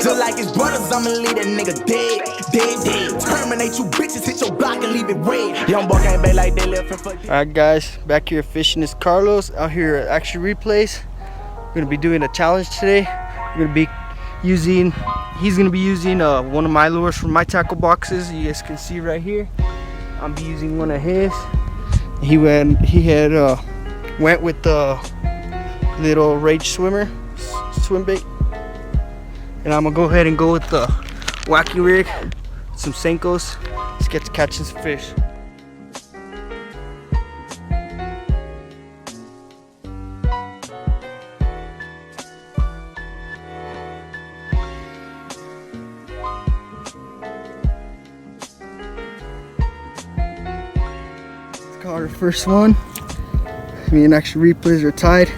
Feel like it's brothers, I'ma leave that nigga dead, dead, dead. Terminate you bitches, hit your block and leave it red. Young boy can't be like they live for. Alright guys, back here fishing is Carlos out here at Action Replays. We're gonna be doing a challenge today. We're gonna be using, he's gonna be using one of my lures from my tackle boxes. You guys can see right here. I'll be using one of his. He had went with the little Rage swimmer swim bait, and I'm gonna go ahead and go with the wacky rig, some Senkos. Let's get to catching some fish. Caught our first one. Me and Action Replays are tied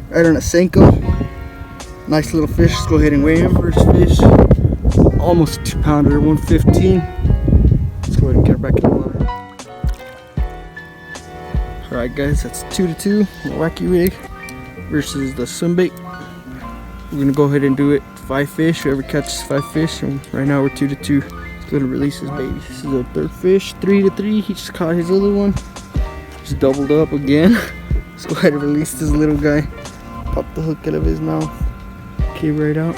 right on a Senko. Nice little fish. Let's go ahead and weigh him. First fish, almost 2-pounder, 115. Let's go ahead and get her back in the water. Alright guys, that's 2-2 on the wacky rig versus the swim bait. We're gonna go ahead and do it 5 fish. Whoever catches 5 fish, and right now we're 2-2. Let's go ahead and release his baby. This is our third fish, 3-3. He just caught his other one. Just doubled up again. Let's go ahead and release this little guy. Pop the hook out of his mouth. Came right out.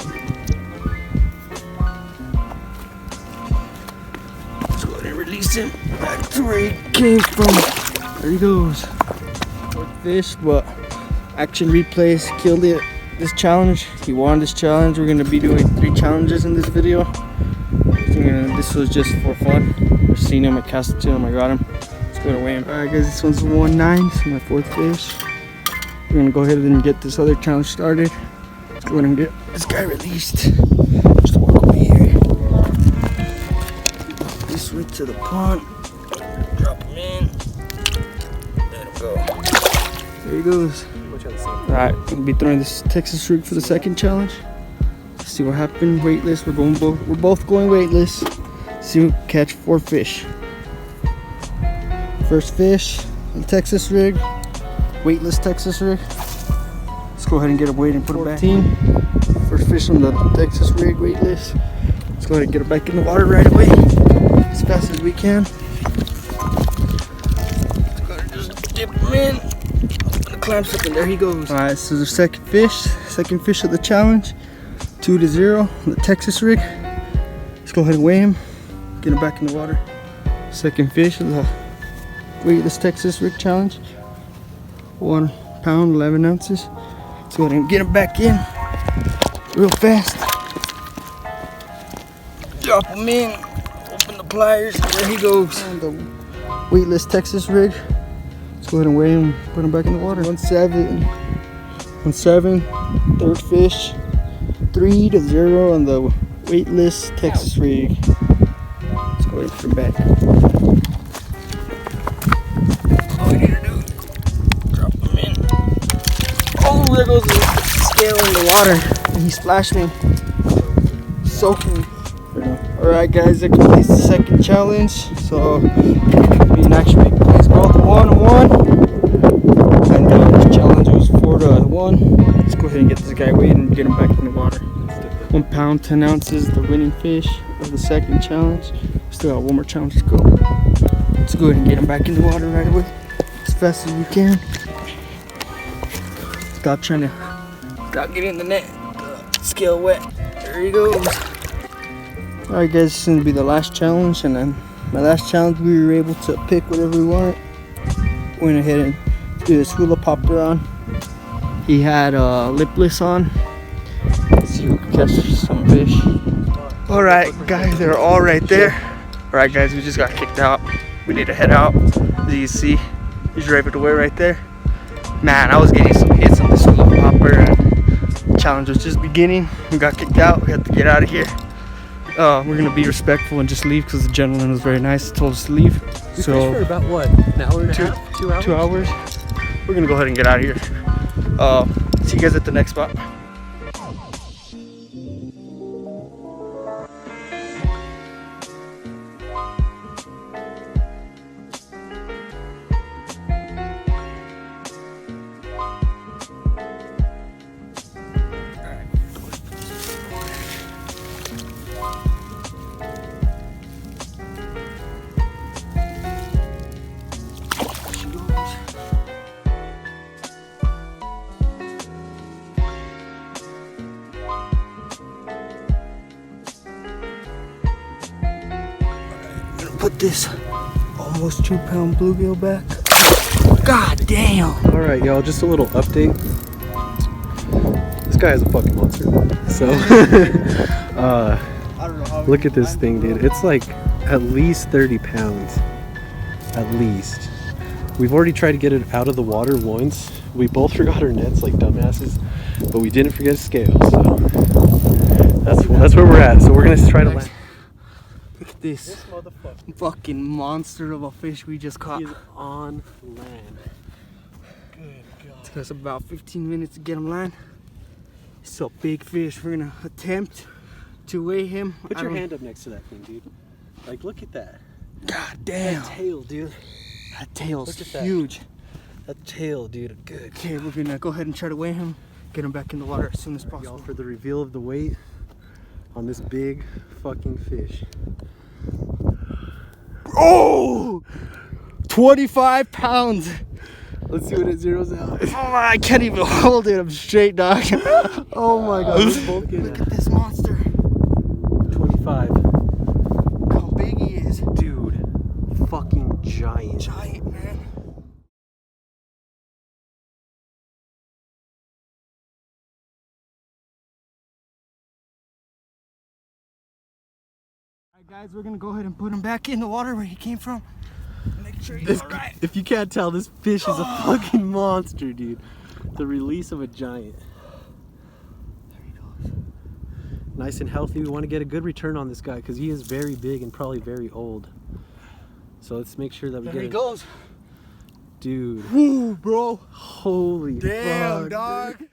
Let's go ahead and release him back to where he came from. There he goes. Fourth fish, but Action Replays killed it. This challenge, he won this challenge. We're gonna be doing 3 challenges in this video. This was just for fun. I've seen him, I cast it to him, I got him. Let's go to weigh him. Alright guys, this one's 1-9. This is my 4th fish. We're gonna go ahead and get this other challenge started. Let's go ahead and get this guy released. Just walk over here. This way to the pond. Drop him in. Let him go. There he goes. Alright, we'll be throwing this Texas rig for the second challenge. Let's see what happened. Weightless. We're both going weightless. See if we can catch 4 fish. First fish on the Texas rig. Weightless Texas rig. Let's go ahead and get a weight and put it back. First fish on the Texas rig, weightless. Let's go ahead and get it back in the water right away, as fast as we can. Let's go ahead and just dip him in. Open the clamps up and there he goes. Alright, this is our second fish of the challenge. 2-0 on the Texas rig. Let's go ahead and weigh him. Get him back in the water. Second fish of the weightless Texas rig challenge. 1 pound, 11 ounces. Let's go ahead and get him back in real fast. Drop him in. Open the pliers. There he goes. On the weightless Texas rig. Let's go ahead and weigh him. Put him back in the water. 1-7. 1-7. Third fish. 3-0 on the weightless Texas rig. Let's go ahead and put him back. There goes the scale in the water, and he splashed me, soaking. Alright guys, that completes the second challenge. So me and Action Replays both 1-1, and this challenge was 4-1. Let's go ahead and get this guy weighed and get him back in the water. 1 pound, 10 ounces, the winning fish of the second challenge. Still got 1 more challenge to go. Let's go ahead and get him back in the water right away, as fast as we can. Stop getting in the net. The scale wet. There he goes. Alright guys, this is going to be the last challenge, and then my last challenge we were able to pick whatever we wanted. Went ahead and threw this hula popper on. He had lipless on. Let's see who can catch some fish. Alright guys, they're all right there. Alright guys, we just got kicked out. We need to head out. As you can see, he's right away right there. Man, I was getting some hits on this hula popper, and the challenge was just beginning. We got kicked out. We had to get out of here. We're gonna be respectful and just leave because the gentleman was very nice. He told us to leave. We fished for about what? An hour and a half? 2 hours? 2 hours. We're gonna go ahead and get out of here. See you guys at the next spot. put this almost 2-pound bluegill back. God damn. All right, y'all, just a little update. This guy is a fucking monster. So, I don't know how look at this thing, dude. It's like at least 30 pounds. At least. We've already tried to get it out of the water once. We both forgot our nets like dumbasses, but we didn't forget a scale. So that's where we're at. So we're gonna try to land. Look at this motherfucker fucking monster of a fish we just caught. is on land. Good God. Took us about 15 minutes to get him land. It's a big fish. We're gonna attempt to weigh him. Put your hand up next to that thing, dude. Like, look at that. God damn. That tail, dude. That tail's Look at that. huge. That tail, dude. Good. Okay, we're gonna go ahead and try to weigh him. Get him back in the water as soon as Y'all, possible. for the reveal of the weight on this big fucking fish. Oh! 25 pounds. Let's see what it zeroes out. Oh, I can't even hold it. I'm straight, dog. Oh my God. Let's both get Look it. at this monster. 25. How big he is. Dude. Fucking giant. Giant, man. Alright, guys, we're gonna go ahead and put him back in the water where he came from. Make sure he's alright. If you can't tell, this fish is a fucking monster, dude. The release of a giant. There he goes. Nice and healthy. We want to get a good return on this guy because he is very big and probably very old. So let's make sure that we There get he it. goes. Dude. Woo, bro. Holy Damn, fuck, dog. dude.